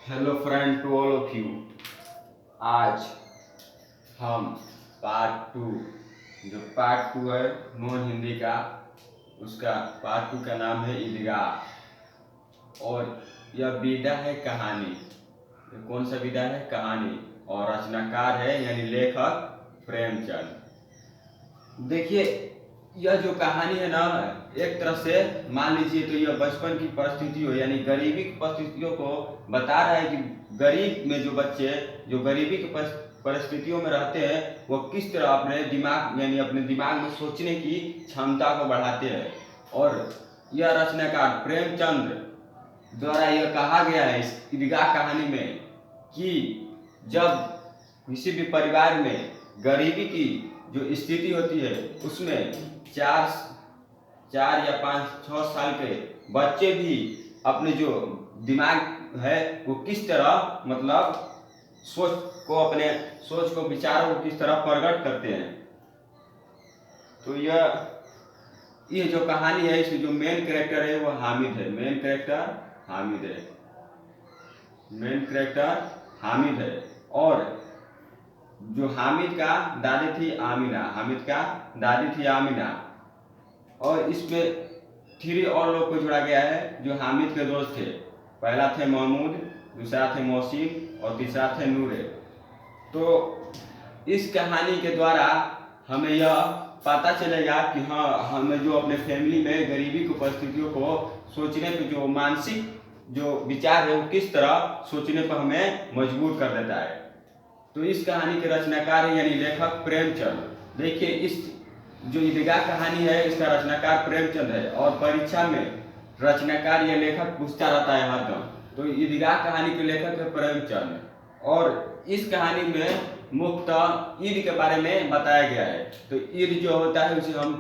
Hello friend to all of you. आज हम part 2 जो पार्ट 2 है नॉन हिंदी का, उसका पार्ट 2 का नाम है ईदगाह। और यह विधा है कहानी। ये कौन सा विधा है? कहानी। और रचनाकार है यानी लेखक प्रेमचंद। देखिए, यह जो कहानी है ना, एक तरह से मान लीजिए तो यह बचपन की परिस्थितियों यानी गरीबी की परिस्थितियों को बता रहा है कि गरीब में जो बच्चे जो गरीबी की परिस्थितियों में रहते हैं वो किस तरह अपने दिमाग यानी अपने दिमाग में सोचने की क्षमता को बढ़ाते हैं। और यह रचनाकार प्रेमचंद द्वारा यह कहा गया है इस ईदगाह कहानी में कि जब किसी भी परिवार में गरीबी की जो स्थिति होती है उसमें चार चार या 5-6 साल के बच्चे भी अपने जो दिमाग है वो किस तरह मतलब अपने सोच को विचारों को किस तरह प्रकट करते हैं। तो ये जो कहानी है इसमें जो मेन कैरेक्टर है वो हामिद है। मेन कैरेक्टर हामिद है। और जो हामिद का दादी थी आमिना। और इसमें 3 और लोग को जोड़ा गया है जो हामिद के दोस्त थे। पहला थे महमूद, दूसरा थे मोहसिन और तीसरा थे नूरे। तो इस कहानी के द्वारा हमें यह पता चलेगा कि हाँ, हमें जो अपने फैमिली में गरीबी की परिस्थितियों को सोचने पे जो मानसिक जो विचार है वो किस तरह सोचने पर हमें मजबूर कर देता है। तो इस कहानी के रचनाकार यानी लेखक प्रेमचंद। देखिए, इस जो ईदगाह कहानी है इसका रचनाकार प्रेमचंद है और परीक्षा में रचनाकार या लेखक पूछता रहता है हरदम। तो ईदगाह कहानी के लेखक है प्रेमचंद। और इस कहानी में मुख्यतः ईद के बारे में बताया गया है। तो ईद जो होता है उसे हम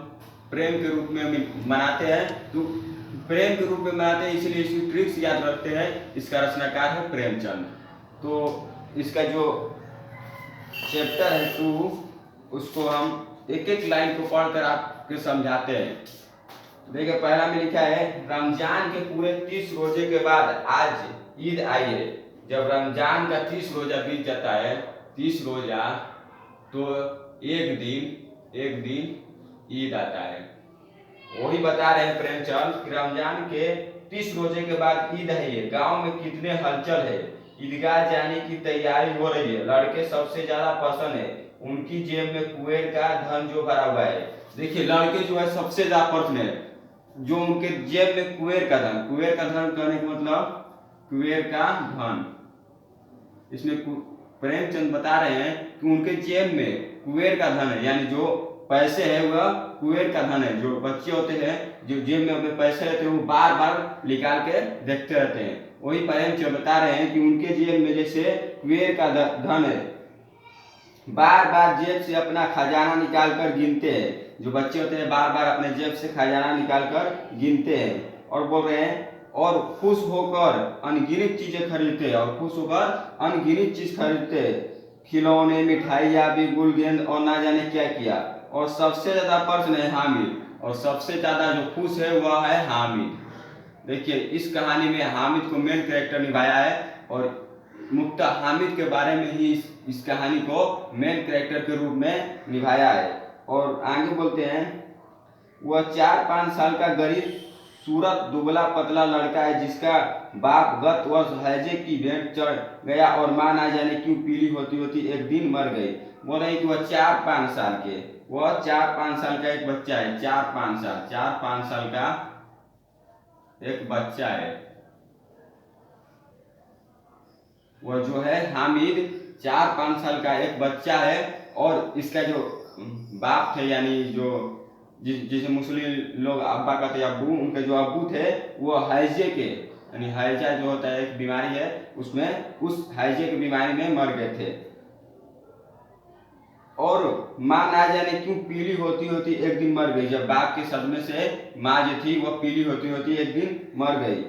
प्रेम के रूप में मनाते हैं। तो प्रेम के रूप में मनाते हैं इसलिए इसकी ट्रिक्स याद रखते हैं। इसका रचनाकार है प्रेमचंद। तो इसका जो चैप्टर है 2 उसको हम एक एक लाइन को पढ़कर आपके समझाते हैं। देखिए, पहला में लिखा है रमजान के पूरे 30 रोजे के बाद आज ईद आई है। जब रमजान का 30 रोजा बीत जाता है, 30 रोजा, तो एक दिन ईद आता है। वही बता रहे हैं प्रेमचंद कि रमजान के 30 रोजे के बाद ईद है। ये गांव में कितने हलचल है। ईदगाह जाने की तैयारी हो रही है। लड़के सबसे ज्यादा पसंद है। उनकी जेब में कुएर का धन जो भरा हुआ है। देखिए, लड़के जो है सबसे ज्यादा पसंद है जो उनके जेब में कुएर का धन कहने का मतलब कुएर का धन। इसमें प्रेमचंद बता रहे हैं कि उनके जेब में कुएर का धन है यानी जो पैसे है वह कुएर का धन है। जो बच्चे होते हैं जो जेब में अपने पैसे रहते हैं वो बार बार निकाल के देखते रहते हैं। वही प्रेमचंद बता रहे हैं कि उनके जेब में जैसे कुएर का धन है, बार बार जेब से अपना खजाना निकाल कर गिनते हैं। जो बच्चे होते हैं बार बार अपने जेब से खजाना निकाल कर गिनते हैं और बोल रहे हैं और खुश होकर अनगिनत चीजें खरीदते हैं खिलौने, मिठाइयाँ भी, गुलगेंद और ना जाने क्या किया। और सबसे ज्यादा प्रश्न है हामिद और सबसे ज्यादा जो खुश है वह है हामिद। देखिए, इस कहानी में हामिद को मेन कैरेक्टर निभाया है और मुख्यतः हामिद के बारे में ही इस कहानी को मेन कैरेक्टर के रूप में निभाया है। और आगे बोलते हैं वह 4-5 साल का गरीब सूरत दुबला पतला लड़का है जिसका बाप गत वर्ष हैजे की भेंट चढ़ गया और मां ना जाने क्यों पीली होती होती एक दिन मर गई। बोल रहे कि वह 4-5 साल का एक बच्चा है। 4-5 साल का एक बच्चा है। वह जो है हामिद 4-5 साल का एक बच्चा है। और इसका जो बाप थे यानी जो जिसे मुस्लिम लोग अब्बा कहते हैं अब्बू, उनके जो अब्बू थे वो हैजे के यानी हैजा जो होता है एक बीमारी है उसमें उस हैजे की बीमारी में मर गए थे। और माँ ना जाने क्यों पीली होती होती एक दिन मर गई। जब बाप के सदमे से माँ जो थी वो पीली होती होती एक दिन मर गई।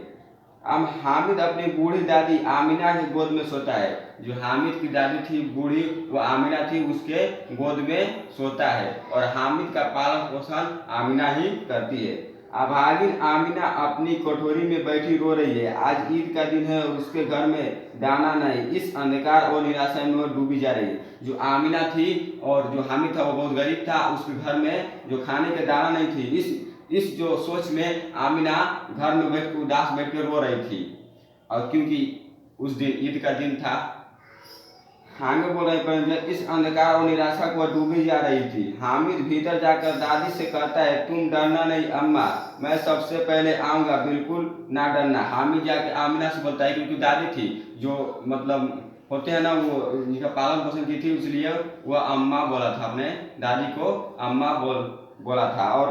अब हामिद अपनी बूढ़ी दादी आमिना की गोद में सोता है। जो हामिद की दादी थी बूढ़ी वो आमिना थी, उसके गोद में सोता है और हामिद का पालन पोषण आमिना ही करती है। अभागिन आमिना अपनी कोठरी में बैठी रो रही है। आज ईद का दिन है और उसके घर में दाना नहीं। इस अंधकार और निराशा में वो डूबी जा रही है। जो आमिना थी और जो हामिद था वो बहुत गरीब था, उसके घर में जो खाने के दाना नहीं थी। इस जो सोच में आमिना घर में बैठ कर उदास बैठ कर रो रही थी। और क्योंकि उस दिन ईद का दिन था, हामिद बोल रहे पर इस अंधकार और निराशा को डूबी जा रही थी। हामिद भीतर जाकर दादी से कहता है, तुम डरना नहीं अम्मा, मैं सबसे पहले आऊँगा, बिल्कुल ना डरना। हामिद जाकर आमिना से बोलता है, क्योंकि दादी थी जो मतलब होते हैं ना, वो उनका पालन पोषण की थी, इसलिए वह अम्मा बोला था, अपने दादी को अम्मा बोला था। और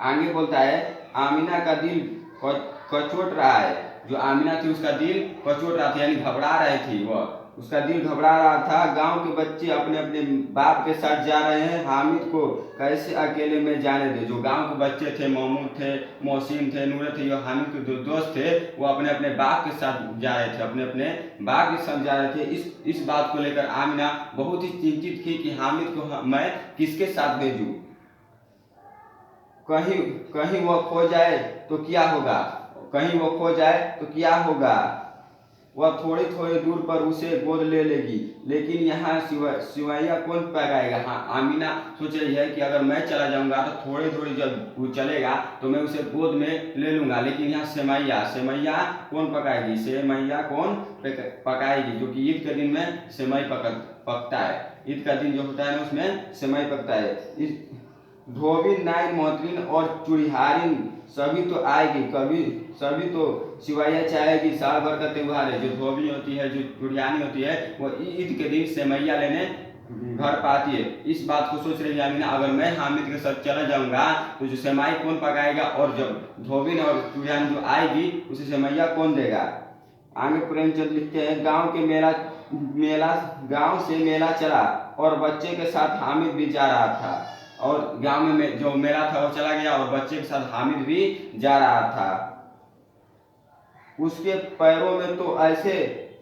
आगे बोलता है, आमिना का दिल कचोट रहा है। जो आमिना थी उसका दिल कचोट रहा था, यानी घबरा रही थी वह, उसका दिल घबरा रहा था। गांव के बच्चे अपने अपने बाप के साथ जा रहे हैं, हामिद को कैसे अकेले में जाने दे। जो गांव के बच्चे थे, मोहम्मद थे, मोहसिन थे, नूरे थे, जो हामिद के जो दोस्त थे, वो अपने अपने बाप के साथ जा रहे थे, अपने अपने बाप के साथ जा रहे थे। इस बात को लेकर आमिना बहुत ही चिंतित थी कि हामिद को मैं किसके साथ भेजूँ, कहीं वो खो जाए तो क्या होगा, कहीं वो खो जाए तो क्या होगा। वह थोड़ी थोड़ी दूर पर उसे गोद ले लेगी, लेकिन यहाँ सिवैया कौन पकाएगा। हाँ, आमिना सोच रही है कि अगर मैं चला जाऊंगा तो थोड़ी थोड़ी जब वो चलेगा तो मैं उसे गोद में ले लूंगा, लेकिन यहाँ सेमैया कौन पकाएगी, सेमैया कौन पकाएगी। जो कि ईद के दिन में सेमई पकता है, ईद का दिन जो होता है ना उसमें सेमई पकता है। इस धोबिन, नाइन, मोहतरिन और चूड़िहारिन सभी तो आएगी, कभी सभी तो सिवैया चाहेगी। साल भर का त्यौहार है। जो धोबी होती है, जो चूड़ियानी होती है, वो ईद के दिन सेमैया लेने घर पाती है। इस बात को सोच रही है आमिना, अगर मैं हामिद के साथ चला जाऊंगा तो जो सेमाई कौन पकाएगा, और जब धोबिन और चूड़ियानी जो आएगी उसे सेमैया कौन देगा। आगे प्रेमचंद लिखते हैं, गांव से मेला चला और बच्चे के साथ हामिद भी जा रहा था। और गांव में जो मेला था वो चला गया और बच्चे के साथ हामिद भी जा रहा था। उसके पैरों में तो ऐसे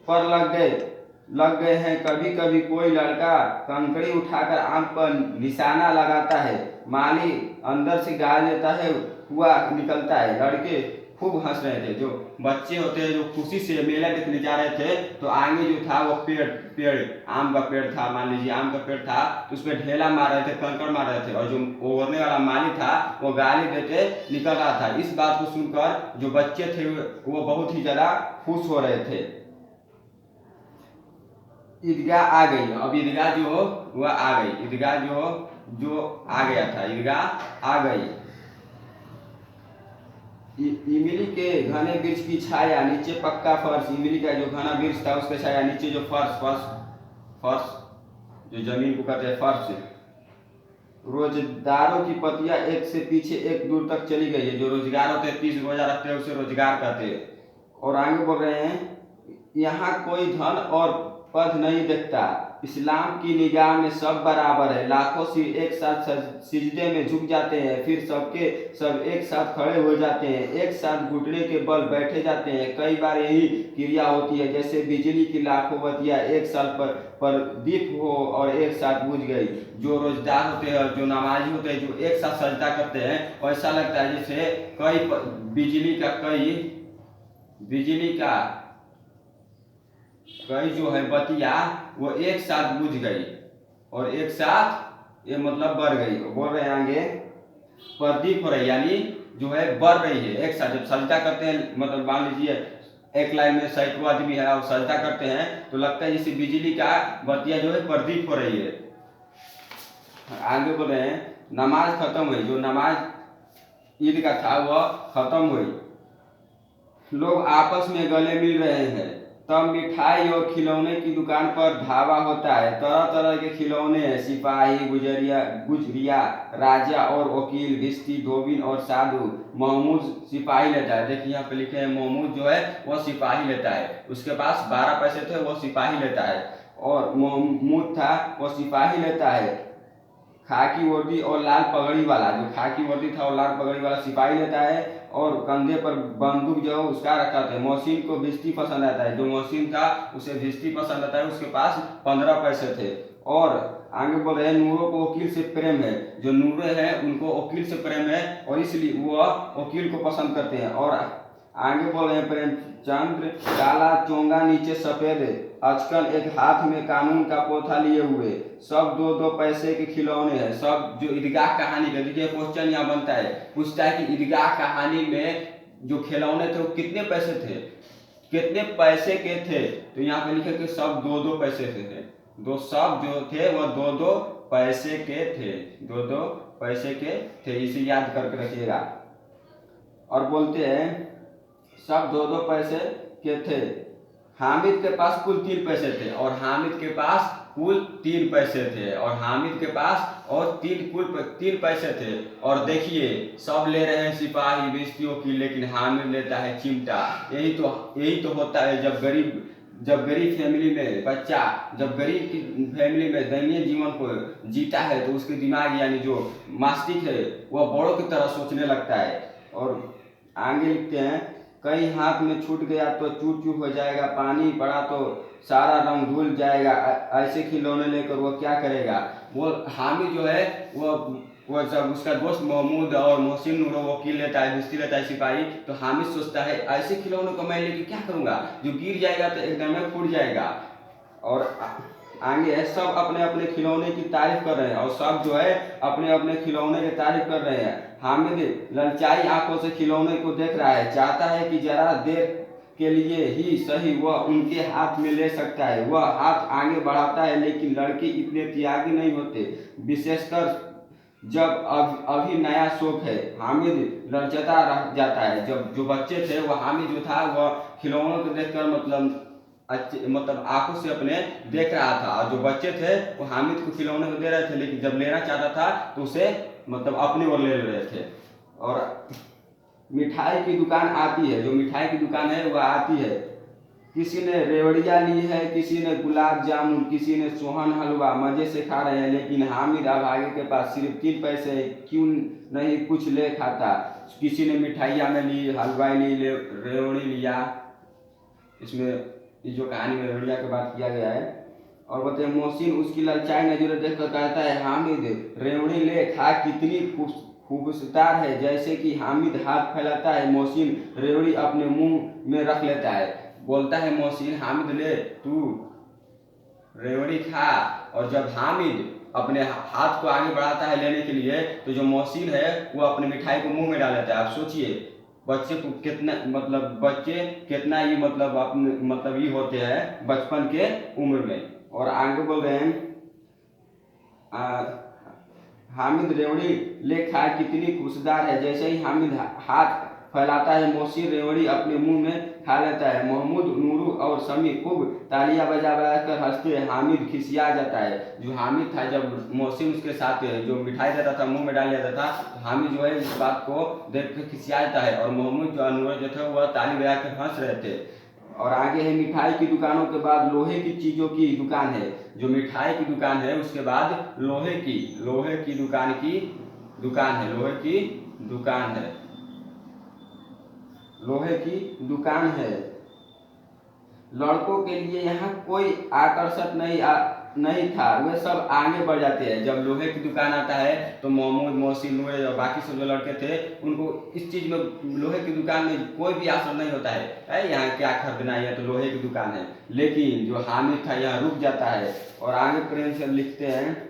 पर लग गए हैं, कभी कभी कोई लड़का कंकड़ी उठाकर आंख पर निशाना लगाता है, माली अंदर से गाल लेता है, हुआ निकलता है। लड़के खूब हंस रहे थे। जो बच्चे होते हैं जो खुशी से मेला देखने जा रहे थे, तो आगे जो था वो पेड़ आम का पेड़ था, मान लीजिए आम का पेड़ था, तो उस पर ढेला मार रहे थे, कंकड़ मार रहे थे, और जो ओढ़ने वाला माली था वो गाली देते निकल रहा था। इस बात को सुनकर जो बच्चे थे वो बहुत ही ज्यादा खुश हो रहे थे। ईदगाह आ गई। अब ईदगाह जो वह आ गई, ईदगाह जो आ गया था, ईदगाह आ गई। इमली के घने वृक्ष की छाया, नीचे पक्का फर्श। इमली का जो घना वृक्ष था उसके छाया, नीचे जो फर्श जो जमीन को कहते हैं फर्श। रोजगारों की पत्तियां एक से पीछे एक दूर तक चली गई है। जो रोजगार होते हैं, 30 रोजा रखते हैं, उसे रोजगार कहते हैं। और आगे बोल रहे हैं, यहाँ कोई धन और पद नहीं देखता, इस्लाम की निगाह में सब बराबर है। लाखों सिर एक साथ सिजदे में झुक जाते हैं, फिर सब एक साथ खड़े हो जाते हैं, एक साथ घुटने के बल बैठे जाते हैं। कई बार यही क्रिया होती है, जैसे बिजली की लाखों बत्तियां एक साल पर दीप हो और एक साथ बुझ गई। जो रोजदार होते हैं, जो नमाजी होते हैं, जो एक साथ सजदा करते हैं, ऐसा लगता है जैसे कई जो है बतिया वो एक साथ बुझ गई और एक साथ ये मतलब बढ़ गई। बोल रहे हैं आगे, प्रदीप हो रही, यानी जो है बढ़ रही है एक साथ। जब सजदा करते हैं, मतलब मान लीजिए एक लाइन में सैकड़ों आदमी है और सजदा करते हैं, तो लगता है जैसे बिजली का बतिया जो है प्रदीप हो रही है। आगे बोल रहे हैं, नमाज खत्म हुई। जो नमाज ईद का था वह खत्म हुई, लोग आपस में गले मिल रहे हैं। तब मिठाई और खिलौने की दुकान पर धावा होता है। तरह तरह के खिलौने हैं, सिपाही, गुजरिया, राजा और वकील, भिश्ती, धोबिन और साधु। महमूद सिपाही लेता है। देखिए यहाँ पे लिखे हैं, महमूद जो है वह सिपाही लेता है। उसके पास 12 पैसे थे, वह सिपाही लेता है। और महमूद था वह सिपाही लेता है। खाकी वर्दी और लाल पगड़ी वाला, जो खाकी वर्दी था और लाल पगड़ी वाला सिपाही लेता है। और कंधे पर बंदूक जो उसका रखा था। मोहसिन को भिश्ती पसंद आता है। जो मोहसिन था उसे भिश्ती पसंद आता है, उसके पास 15 पैसे थे। और आगे बोल रहे हैं नूरों को वकील से प्रेम है, जो नूरे हैं उनको वकील से प्रेम है और इसलिए वो वकील को पसंद करते हैं। और आगे बोल रहे हैं प्रेमचंद्र काला चोंगा नीचे सफेद अचकन एक हाथ में कानून का पोथा लिए हुए, सब दो दो पैसे के खिलौने हैं। सब जो ईदगाह कहानी का देखिए क्वेश्चन यहाँ बनता है, पूछता है कि ईदगाह कहानी में जो खिलौने थे वो कितने पैसे थे, कितने पैसे के थे, तो यहाँ पे लिखे कि सब दो दो पैसे के थे। दो सब जो थे वह दो दो पैसे के थे, दो दो पैसे के थे, इसे याद करके रखिएगा। और बोलते हैं सब दो दो पैसे के थे। हामिद के पास कुल 3 पैसे थे और हामिद के पास कुल 3 पैसे थे और हामिद के पास और कुल 3 पैसे थे। और देखिए सब ले रहे हैं सिपाही बेइज्जतियों की, लेकिन हामिद लेता है चिमटा। यही तो होता है जब गरीब फैमिली में बच्चा जब गरीब की फैमिली में दयनीय जीवन को जीता है तो उसके दिमाग यानी जो मस्तिष्क है वह बड़ों की तरह सोचने लगता है। और आगे लिखते हैं कहीं हाथ में छूट गया तो चूर चूर हो जाएगा, पानी पड़ा तो सारा रंग धुल जाएगा, ऐसे खिलौने लेकर वो क्या करेगा। वो हामिद जो है वो जब उसका दोस्त महमूद और मोहसिन नूरो वकील लेता है, भिस्ती लेता है सिपाही, तो हामिद सोचता है ऐसे खिलौनों को मैं लेके क्या करूँगा, जो गिर जाएगा तो एकदम में फूट जाएगा। और आगे है सब अपने अपने खिलौने की तारीफ कर रहे हैं और सब जो है अपने अपने खिलौने की तारीफ कर रहे हैं। हामिद ललचाई आंखों से खिलौने को देख रहा है, चाहता है कि जरा देर के लिए ही सही वह उनके हाथ में ले सकता है। वह हाथ आगे बढ़ाता है लेकिन लड़के इतने त्यागी नहीं होते, विशेषकर जब अभी नया शौक है। हामिद ललचता रह जाता है। जब जो बच्चे थे वह हामिद जो था वह खिलौनों को देखकर मतलब आंखों से अपने देख रहा था, और जो बच्चे थे वो हामिद को खिलौने को दे रहे थे, लेकिन जब लेना चाहता था तो उसे मतलब अपने ओर ले रहे थे। और मिठाई की दुकान आती है, जो मिठाई की दुकान है वह आती है। किसी ने रेवड़िया ली है, किसी ने गुलाब जामुन, किसी ने सोहन हलवा, मजे से खा रहे हैं। लेकिन हामिद अब आगे के पास सिर्फ 3 पैसे है, क्यों नहीं कुछ ले खाता। किसी ने मिठाइया में ली, हलवाई ली, रेवड़ी लिया। इसमें जो कहानी में रेवड़िया की बात किया गया है। और बताइए मोहसिन उसकी ललचाई नजरें देखकर कहता है हामिद रेवड़ी ले खा, कितनी खूबसूरत है। जैसे कि हामिद हाथ फैलाता है, मोहसिन रेवड़ी अपने मुंह में रख लेता है। बोलता है मोहसिन हामिद ले तू रेवड़ी खा। और जब हामिद अपने हाथ को आगे बढ़ाता है लेने के लिए, तो जो मोहसिन है वो अपने मिठाई को मुंह में डाल लेता है। आप सोचिए बच्चे को कितना बच्चे कितना ये अपने ये होते हैं बचपन के उम्र में। और आगे बोल रहे हैं हामिद रेवड़ी ले खा, कितनी खुशदार है। जैसे ही हामिद हाथ फैलाता है, मोहसिन रेवड़ी अपने मुंह में खा लेता है। महमूद, नूरू और समी खूब तालियां बजा कर हंसते हैं। हामिद खिसिया जाता है। जो हामिद था जब मोहसिन उसके साथ जो मिठाई देता था मुंह में डाल देता था, तो हामिद जो है इस बात को देख कर खिसिया जाता है। और महमूद जो नूर जो थे वह ताली बजा कर हंस रहे थे। और आगे है मिठाई की दुकानों के बाद लोहे की चीज़ों की दुकान है। जो मिठाई की दुकान है उसके बाद लोहे की दुकान है, लोहे की दुकान है। लड़कों के लिए यहाँ कोई आकर्षण नहीं था, वे सब आगे बढ़ जाते हैं। जब लोहे की दुकान आता है तो महमूद, मोहसिन, नूरे और बाकी सब जो लड़के थे उनको इस चीज़ में लोहे की दुकान में कोई भी आशा नहीं होता है यहाँ क्या खरीदना है, तो लोहे की दुकान है। लेकिन जो हामिद था यहाँ रुक जाता है। और आगे प्रेम से लिखते हैं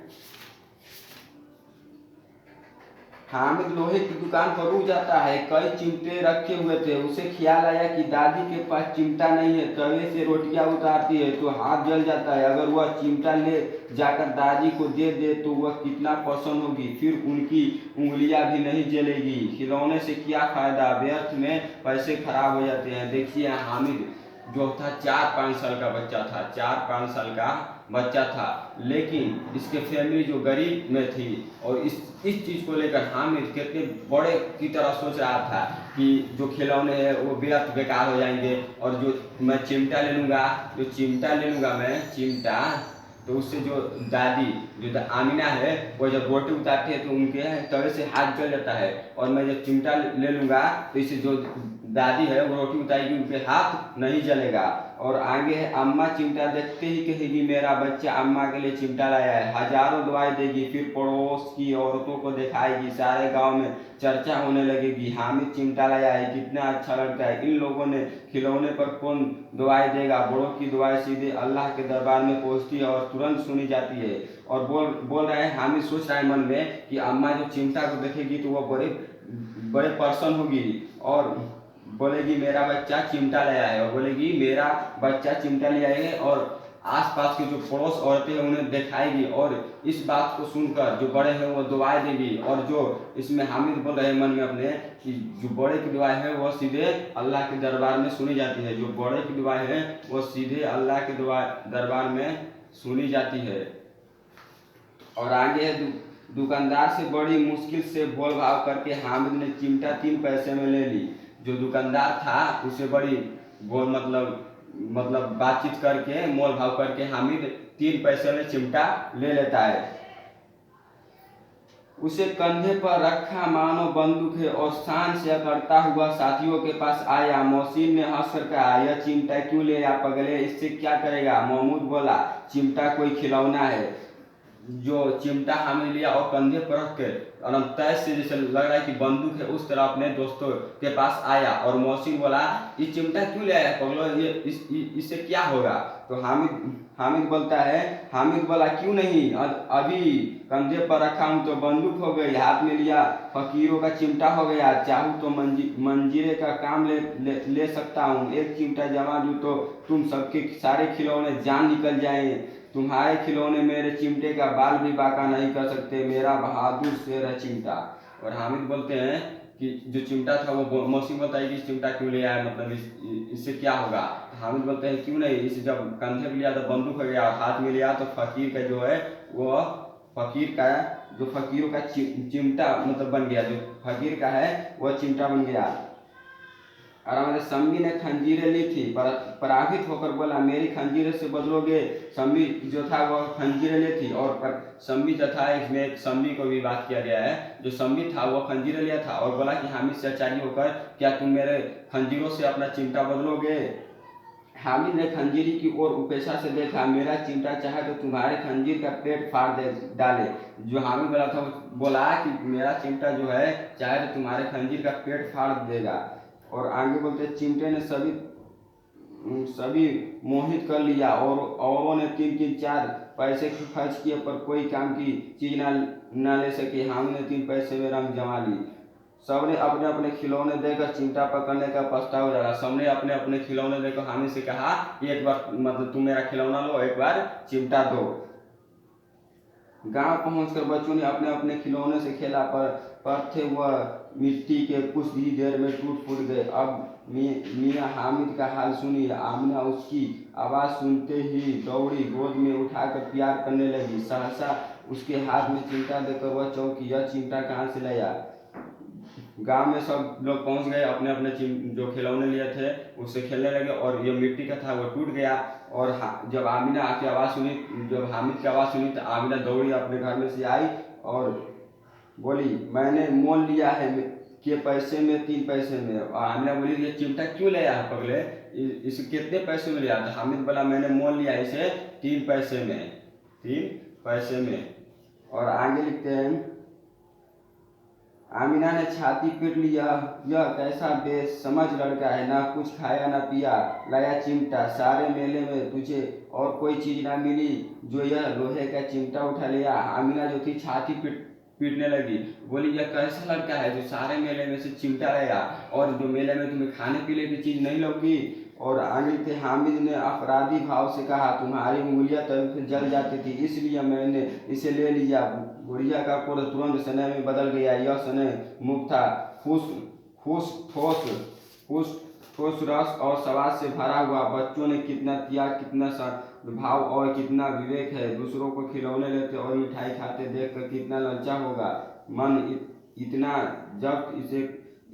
हामिद लोहे की दुकान पर रुक जाता है। कई चिमटे रखे हुए थे। उसे ख्याल आया कि दादी के पास चिमटा नहीं है। तवे से रोटियां उतारती है तो हाथ जल जाता है। अगर वह चिमटा ले जाकर दादी को दे दे तो वह कितना प्रसन्न होगी, फिर उनकी उंगलियां भी नहीं जलेगी। खिलौने से क्या फायदा, व्यर्थ में पैसे खराब हो जाते हैं। देखिए हामिद जो था 4-5 साल का बच्चा था, लेकिन इसके फैमिली जो गरीब में थी और इस चीज़ को लेकर हामिद कितने बड़े की तरह सोच रहा था कि जो खिलौने हैं वो व्यर्थ बेकार हो जाएंगे। और जो मैं चिमटा ले लूँगा मैं चिमटा, तो उससे जो दादी जो आमिना है वो जब रोटी उतारती है तो उनके तवे से हाथ जल जाता है। और मैं जब चिमटा ले लूँगा तो इससे जो दादी है वो रोटी उतारेगी, उनके हाथ नहीं जलेगा। और आगे है अम्मा चिमटा देखते ही कहेगी मेरा बच्चा अम्मा के लिए चिमटा लाया है, हजारों दुआएं देगी, फिर पड़ोस की औरतों को दिखाएगी, सारे गांव में चर्चा होने लगेगी, हामिद चिमटा लाया है, कितना अच्छा लड़का है। इन लोगों ने खिलौने पर कौन दुआएं देगा, बड़ों की दुआएं सीधे अल्लाह के दरबार में पहुंचती है और तुरंत सुनी जाती है। और बोल रहा है, हामिद सोच रहा है मन में कि अम्मा जो चिमटा को देखेगी तो वो बड़े बड़े पर्सन होगी और बोलेगी मेरा बच्चा चिमटा लाया है, और बोलेगी मेरा बच्चा चिमटा ले आएंगे, और आसपास की जो पड़ोस औरतें हैं उन्हें दिखाएगी, और इस बात को सुनकर जो बड़े हैं वो दुआएं देगी। और जो इसमें हामिद बोल रहे मन में अपने कि जो बड़े की दुआएं है वो सीधे अल्लाह के दरबार में सुनी जाती है, जो बड़े की दुआएं है वो सीधे अल्लाह के दरबार में सुनी जाती है। और आगे दुकानदार से बड़ी मुश्किल से बोल भाव करके हामिद ने चिमटा 3 पैसे में ले ली। जो दुकानदार था उसे बड़ी बोल मतलब बातचीत करके मोल भाव करके हामिद 3 पैसे में चिमटा ले लेता है। उसे कंधे पर रखा मानो बंदूक है और शान से अकड़ता हुआ साथियों के पास आया। मोहसिन ने हंसकर कहा, यह चिमटा क्यों ले आया पगले, इससे क्या करेगा। महमूद बोला, चिमटा कोई खिलौना है। जो चिमटा हमें लिया और कंधे पर रख के और तैस से जैसे लग रहा है कि बंदूक है उस तरह अपने दोस्तों के पास आया। और मोहसिन बोला, ये चिमटा क्यों ले आया पगलो, ये इससे क्या होगा। तो हामिद बोलता है, हामिद बोला क्यों नहीं, अभी कंधे पर रखा हूँ तो बंदूक हो गई, हाथ में लिया फकीरों का चिमटा हो गया, चाहूँ तो मंजीरे का काम ले सकता हूँ। एक चिमटा जमा दूँ तो तुम सबके सारे खिलौने जान निकल जाएंगे, तुम्हारे खिलौने मेरे चिमटे का बाल भी बांका नहीं कर सकते, मेरा बहादुर शेर है चिमटा। और हामिद बोलते हैं कि जो चिमटा था वो मौसी बताई कि इस चिमटा क्यों ले आया, मतलब इससे क्या होगा। तो हामिद बोलते हैं क्यों नहीं, इसे जब कंधे पे लिया तो बंदूक हो गया, हाथ में लिया तो फकीर का जो है वो फकीरों का चिमटा मतलब बन गया, जो फकीर का है वह चिमटा बन गया। और हमारे सम्मी ने खंजीरें ली थी, पराजित होकर बोला, मेरी खंजीरें से बदलोगे। सम्मी जो था वह खंजीरें ली थी, और सम्मी जो था इसमें एक सम्मी को भी बात किया गया है, जो सम्मी था वह खंजीरें लिया था और बोला कि हामिद से आचार्य होकर क्या तुम मेरे खंजीरों से अपना चिमटा बदलोगे। हामिद ने खंजीरी की ओर उपेक्षा से देखा, मेरा चिमटा चाहे तो तुम्हारे खंजीर का पेट फाड़ डाले। जो हामिद बोला था बोला कि मेरा चिमटा जो है चाहे तो तुम्हारे खंजीर का पेट फाड़ देगा। और आगे बोलते चिमटे ने सभी मोहित कर लिया, और औरों ने 3-4 पैसे खर्च किए पर कोई काम की चीज ना ले सके। हामिद ने 3 पैसे में रंग जमा ली। सबने अपने अपने खिलौने देकर चिमटा पकड़ने का प्रस्ताव डाला। सबने अपने अपने खिलौने देकर हामिद से कहा, एक बार मतलब तुम मेरा खिलौना लो, एक बार चिमटा दो। गांव पहुंचकर बच्चों ने अपने अपने खिलौने से खेला, पर थे वह मिट्टी के, कुछ ही देर में टूट फूट गए। अब मियाँ हामिद का हाल सुनिए। आमिना उसकी आवाज़ सुनते ही दौड़ी, गोद में उठाकर प्यार करने लगी। सहसा उसके हाथ में चिमटा देकर वह चौंकी, यह चिमटा कहाँ से लाया। गांव में सब लोग पहुंच गए, अपने अपने जो खिलौने लिए थे उससे खेलने लगे, और ये मिट्टी का था वो टूट गया। और जब आमिना की आवाज़ सुनी, जब हामिद की आवाज़ सुनी तो आमिना दौड़ी अपने घर में से आई और बोली, मैंने मोल लिया है के पैसे में 3 पैसे में। और आमिना बोली, ये चिमटा क्यों ले आया पगले, इसे कितने पैसे में लिया। तो हामिद बोला, मैंने मोल लिया इसे 3 पैसे में, 3 पैसे में। और आगे लिखते हैं, आमिना ने छाती पीट लिया, यह कैसा बेसमझ लड़का है, ना कुछ खाया ना पिया, लाया चिमटा। सारे मेले में तुझे और कोई चीज ना मिली जो यह लोहे का चिमटा उठा लिया। आमिना जो थी छाती पीटने लगी, बोली, यह कैसा लड़का है जो सारे मेले में से चिमटा लाया और जो मेले में तुम्हें खाने पीने की चीज नहीं लगी। और आगे थे, हामिद ने अपराधी भाव से कहा, तुम्हारी उंगलियां तभी फिर जल जाती थी, इसलिए मैंने इसे ले लिया। बुढ़िया का कोर तुरंत सने में बदल गया। यह सने मुख था ठोस रस और स्वाद से भरा हुआ। बच्चों ने कितना त्याग, कितना भाव और कितना विवेक है। दूसरों को खिलौने लेते और मिठाई खाते देखकर कितना लज्जा होगा। मन इतना जब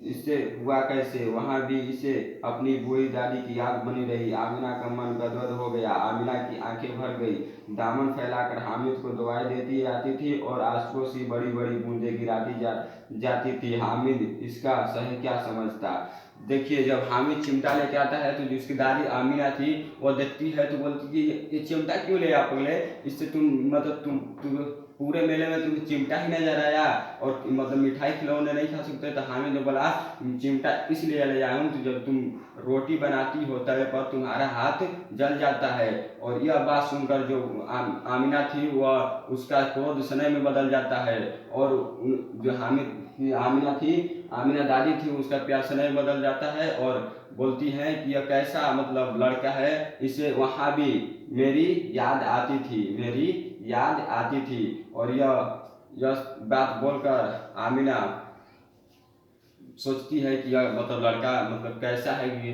इससे हुआ कैसे, वहाँ भी इसे अपनी बूढ़ी दादी की याद बनी रही। आमिना का मन गदगद हो गया। आमिना की आंखें भर गई। दामन फैलाकर हामिद को दवाई देती आती थी और आंसुओं सी बड़ी बड़ी बूंदें गिराती जाती थी। हामिद इसका सही क्या समझता। देखिए, जब हामिद चिमटा लेके आता है तो जिसकी दादी आमिना थी वो देखती है तो बोलती कि ये चिमटा क्यों ले आप पगले, इससे तुम मतलब तुम पूरे मेले में तुम्हें चिमटा ही नजर आया और मतलब मिठाई खिलौने नहीं खा सकते। तो हामिद ने बोला चिमटा इसलिए ले आया हूँ तो जब तुम रोटी बनाती हो तवे पर तुम्हारा हाथ जल जाता है। और यह बात सुनकर जो आमिना थी वह उसका क्रोध स्नेह में बदल जाता है और जो आमिना थी, आमिना दादी थी, उसका प्यार स्नेह में बदल जाता है और बोलती है कि यह कैसा मतलब लड़का है, इसे वहाँ भी मेरी याद आती थी, मेरी याद आती थी। और यह बात बोलकर आमिना सोचती है कि यह मतलब लड़का मतलब कैसा है कि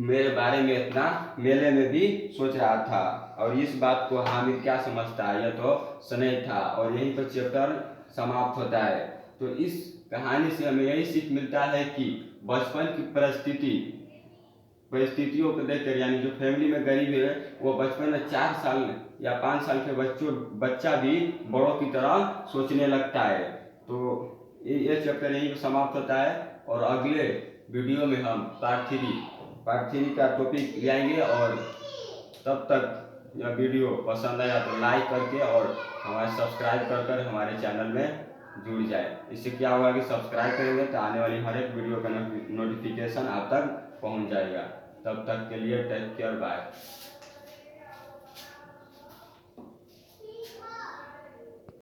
मेरे बारे में इतना मेले में भी सोच रहा था। और इस बात को हामिद क्या समझता है, यह तो स्नेह था। और यहीं पर चैप्टर समाप्त होता है। तो इस कहानी से हमें यही सीख मिलता है कि बचपन की परिस्थितियों को देखकर, यानी जो फैमिली में गरीब है वो बचपन में 4 साल या 5 साल के बच्चा भी बड़ों की तरह सोचने लगता है। तो ये चैप्टर यहीं पर समाप्त होता है और अगले वीडियो में हम पार्ट 3 का टॉपिक ले आएंगे। और तब तक यह वीडियो पसंद आया तो लाइक करके और हमारे सब्सक्राइब कर हमारे चैनल में जुड़ जाए। इससे क्या होगा कि सब्सक्राइब करेंगे तो आने वाली हर एक वीडियो का नोटिफिकेशन आप तक पहुंच जाएगा। तब तक के लिए टेक केयर, बाय।